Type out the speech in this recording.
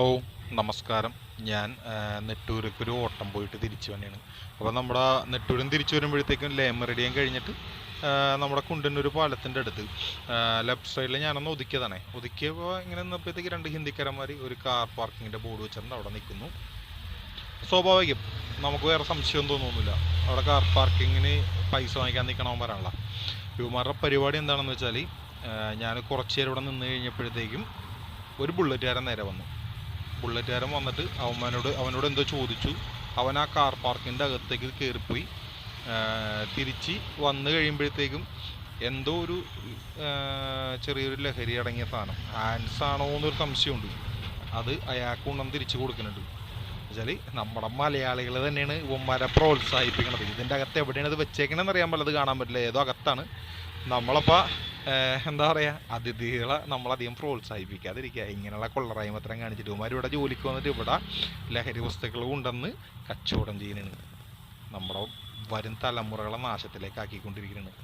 ഓ നമസ്കാരം. ഞാൻ നെട്ടൂർക്ക് ഒരു ഓട്ടം പോയിട്ട് തിരിച്ചു തന്നെയാണ്. അപ്പോൾ നമ്മുടെ നെട്ടൂരിൽ നിന്ന് തിരിച്ചു വരുമ്പോഴത്തേക്കും ലേമറടിയും കഴിഞ്ഞിട്ട് നമ്മുടെ കുണ്ടന്നൂർ പാലത്തിൻ്റെ അടുത്ത് ലെഫ്റ്റ് സൈഡിൽ ഞാനൊന്ന് ഒതുക്കിയപ്പോൾ ഇങ്ങനെ നിന്നപ്പോഴത്തേക്ക് രണ്ട് ഹിന്ദിക്കാരന്മാർ ഒരു കാർ പാർക്കിങ്ങിൻ്റെ ബോർഡ് വെച്ചിട്ടുണ്ട് അവിടെ നിൽക്കുന്നു. സ്വാഭാവികം, നമുക്ക് വേറെ സംശയം തോന്നുന്നില്ല, അവിടെ കാർ പാർക്കിങ്ങിന് പൈസ വാങ്ങിക്കാൻ നിൽക്കണവന്മാരാണല്ലോ. ഇവന്മാരുടെ പരിപാടി എന്താണെന്ന് വെച്ചാൽ, ഞാൻ കുറച്ച് നേരം ഇവിടെ നിന്ന് കഴിഞ്ഞപ്പോഴത്തേക്കും ഒരു ബുള്ളറ്റുകാരൻ നേരെ വന്നു. ബുള്ളറ്റുകാരൻ വന്നിട്ട് അവനോട് എന്തോ ചോദിച്ചു. അവൻ ആ കാർ പാർക്കിൻ്റെ അകത്തേക്ക് കയറിപ്പോയി. തിരിച്ച് വന്നു കഴിയുമ്പോഴത്തേക്കും എന്തോ ഒരു ചെറിയൊരു ലഹരി അടങ്ങിയ സാധനം, ഹാൻഡ്സ് ആണോ എന്നൊരു സംശയമുണ്ട്. അത് അയാൾക്ക് കൊണ്ടുവന്ന് തിരിച്ചു കൊടുക്കുന്നുണ്ട്. വെച്ചാൽ നമ്മുടെ മലയാളികൾ തന്നെയാണ് ഇവന്മാരെ പ്രോത്സാഹിപ്പിക്കണത്. ഇതിൻ്റെ അകത്ത് എവിടെയാണ് ഇത് വെച്ചേക്കണമെന്ന് അറിയാൻ പറ്റില്ല, അത് കാണാൻ പറ്റില്ല, ഏതോ അകത്താണ്. നമ്മളപ്പോൾ എന്താ പറയുക, അതിഥികളെ നമ്മളധികം പ്രോത്സാഹിപ്പിക്കാതിരിക്കുക. ഇങ്ങനെയുള്ള കൊള്ളറായ്മത്തരം കാണിച്ചിട്ട് ഇവന്മാർ ഇവിടെ ജോലിക്ക് വന്നിട്ട് ഇവിടെ ലഹരി വസ്തുക്കൾ കൊണ്ടുവന്ന് കച്ചവടം ചെയ്യുന്നതാണ്. നമ്മുടെ വരും തലമുറകളെ നാശത്തിലേക്ക് ആക്കിക്കൊണ്ടിരിക്കുകയാണ്.